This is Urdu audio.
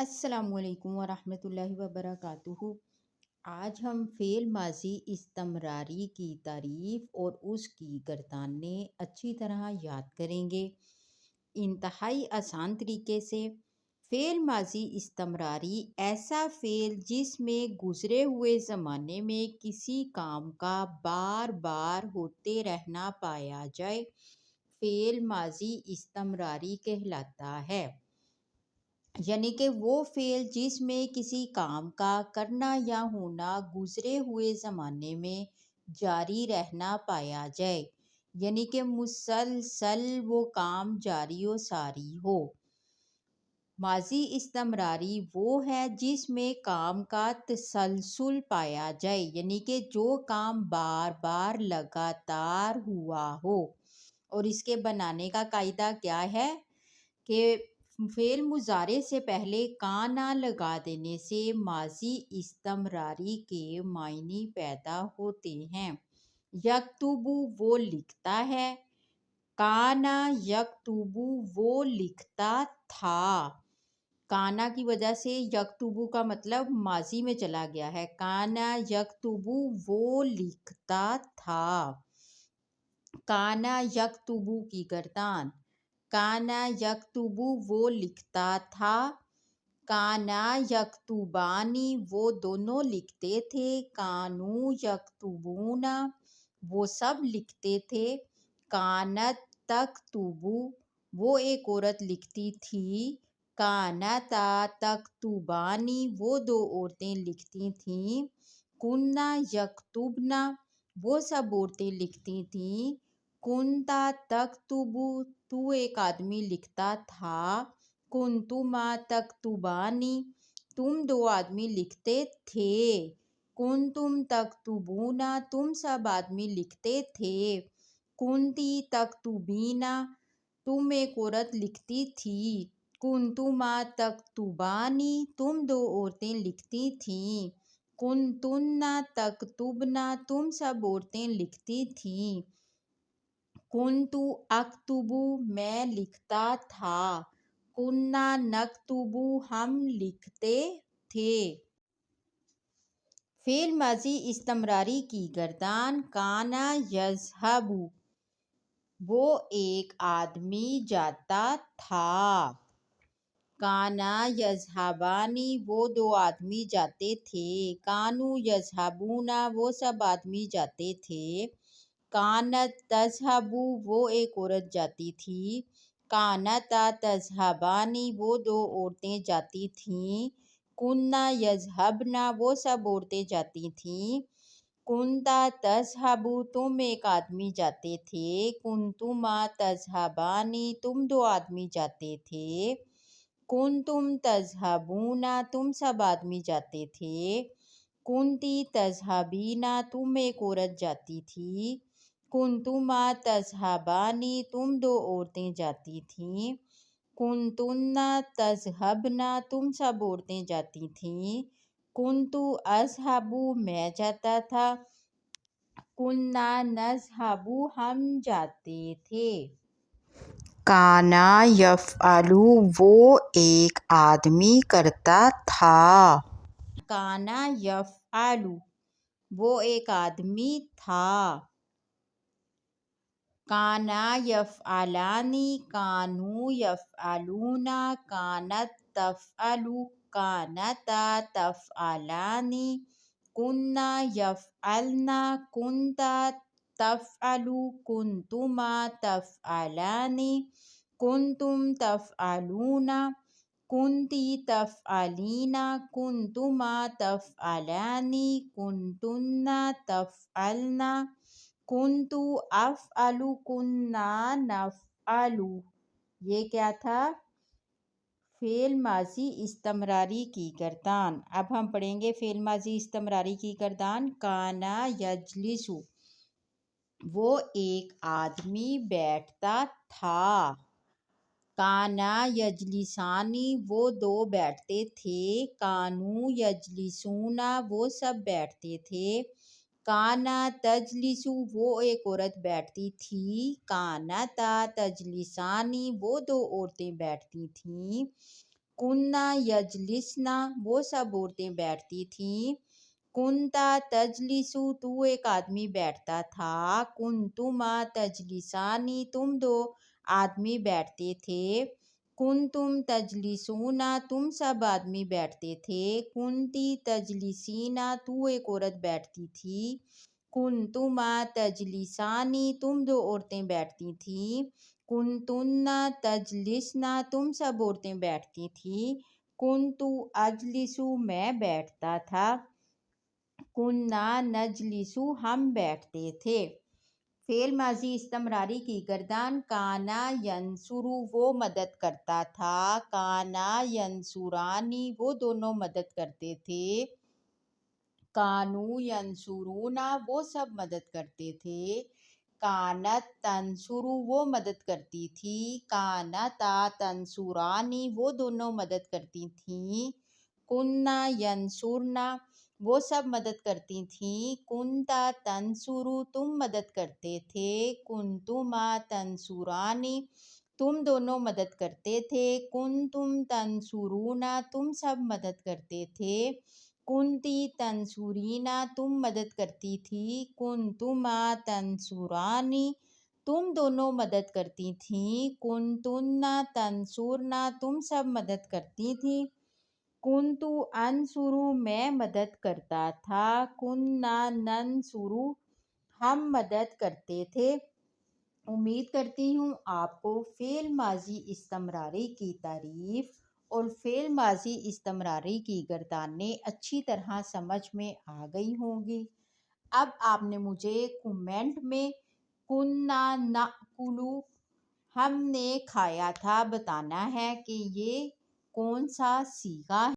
السلام علیکم ورحمۃ اللہ وبرکاتہ۔ آج ہم فعل ماضی استمراری کی تعریف اور اس کی گردانیں اچھی طرح یاد کریں گے۔ انتہائی آسان طریقے سے فعل ماضی استمراری ایسا فعل جس میں گزرے ہوئے زمانے میں کسی کام کا بار بار ہوتے رہنا پایا جائے، فعل ماضی استمراری کہلاتا ہے۔ یعنی کہ وہ فعل جس میں کسی کام کا کرنا یا ہونا گزرے ہوئے زمانے میں جاری رہنا پایا جائے، یعنی کہ مسلسل وہ کام جاری و ساری ہو۔ ماضی استمراری وہ ہے جس میں کام کا تسلسل پایا جائے، یعنی کہ جو کام بار بار لگاتار ہوا ہو۔ اور اس کے بنانے کا قاعدہ کیا ہے کہ فعل مضارع سے پہلے کانا لگا دینے سے ماضی استمراری کے معنی پیدا ہوتے ہیں۔ یکتبو وہ لکھتا ہے، کانا یکتبو وہ لکھتا تھا۔ کانا کی وجہ سے یکتبو کا مطلب ماضی میں چلا گیا ہے۔ کانا یکتبو وہ لکھتا تھا۔ کانا یکتبو کی گردان، کانا یکتبو وہ لکھتا تھا، کانا یکتبانی وہ دونوں لکھتے تھے، کانو یکتبون وہ سب لکھتے تھے، کانت تکتبو وہ ایک عورت لکھتی تھی، کانتا تکتبانی وہ دو عورتیں لکھتی تھیں، کننا یکتبنا وہ سب عورتیں لکھتی تھیں، کنتا تکتبو تو ایک آدمی لکھتا تھا، کنتما تکتبانی تم دو آدمی لکھتے تھے، کنتم تکتبونا تم سب آدمی لکھتے تھے، کنتی تکتبینا تم ایک عورت لکھتی تھی، کنتما تکتبانی تم دو عورتیں لکھتی تھیں، کنتن تکتبنا تم سب عورتیں لکھتی تھیں، کنتو اکتبو میں لکھتا تھا، کننا نکتبو ہم لکھتے تھے۔ فعل ماضی استمراری کی گردان، کانا یذہبو وہ ایک آدمی جاتا تھا، کانا یذہبانی وہ دو آدمی جاتے تھے، کانو یذہبونا وہ سب آدمی جاتے تھے، کانت تذہب وہ ایک عورت جاتی تھی، کانتا تذہبانی وہ دو عورتیں جاتی تھیں، کننا یذہبنا وہ سب عورتیں جاتی تھیں، کنتا تذہب تم ایک آدمی جاتے تھے، کنتما تذہبانی تم دو آدمی جاتے تھے، کنتم تذہبونا تم سب آدمی جاتے تھے، کنتی تذہبینا تم ایک عورت جاتی تھی، کنتما تذہبانی تم دو عورتیں جاتی تھیں، کنتن تذہبنا تم سب عورتیں جاتی تھیں، کنتو اذہب میں جاتا تھا، کننا نذہب ہم جاتے تھے۔ کانا یفعل وہ ایک آدمی کرتا تھا، کانا یفعل وہ ایک آدمی تھا، کانا یفعلانی کانو یفعلون، کانت تفعل کانتا تفعلانی، کننا یفعلن کنتا تفعل کنتما تفعلان، کنتم تفعلون کنتی تفعلین، کنتما تفعلان، کنتن تفعلن، کنتو افعل کننا نفعل۔ یہ کیا تھا؟ فعل ماضی استمراری کی گردان۔ اب ہم پڑھیں گے فعل ماضی استمراری کی گردان، کانا یجلس وہ ایک آدمی بیٹھتا تھا، کانا یجلسانی وہ دو بیٹھتے تھے، کانو یجلسون وہ سب بیٹھتے تھے، کانا تجلس وہ ایک عورت بیٹھتی تھی، کانتا تجلسانی وہ دو عورتیں بیٹھتی تھیں، کننا یجلسنا وہ سب عورتیں بیٹھتی تھیں، کنتا تجلسو تو ایک آدمی بیٹھتا تھا، کنتما تجلسانی تم دو آدمی بیٹھتے تھے، کنتم تجلسونا تم سب آدمی بیٹھتے تھے، کنتی تجلسینا تو ایک عورت بیٹھتی تھی، کنتما تجلسانی تم دو عورتیں بیٹھتی تھیں، کنتنا تجلسنا تم سب عورتیں بیٹھتی تھیں، کنتو اجلسو میں بیٹھتا تھا، کننا نجلسو ہم بیٹھتے تھے۔ فعل ماضی استمراری کی گردان کانا ینصرو وہ مدد کرتا تھا، کانا ینصرانی وہ دونوں مدد کرتے تھے، کانو ینصرونا وہ سب مدد کرتے تھے، کانت تنصرو وہ مدد کرتی تھی، کانتا تنصرانی وہ دونوں مدد کرتی تھیں، کننا ینصرنا وہ سب مدد کرتی تھیں، کنتا تنصرو تم مدد کرتے تھے، کنتما تنصرانی تم دونوں مدد کرتے تھے، کنتم تنصرونا تم سب مدد کرتے تھے، کنتی تنصرینا تم مدد کرتی تھی، کنتما تنصرانی تم دونوں مدد کرتی تھیں، کنتنا تنصرنا تم سب مدد کرتی تھیں، کنتو انصرو میں مدد کرتا تھا، کننا ننصرو ہم مدد کرتے تھے۔ امید کرتی ہوں آپ کو فعل ماضی استمراری کی تعریف اور فعل ماضی استمراری کی گردانیں اچھی طرح سمجھ میں آ گئی ہوں گی۔ اب آپ نے مجھے کومنٹ میں کننا ناکلو ہم نے کھایا تھا بتانا ہے کہ یہ کون سا صیغہ ہے۔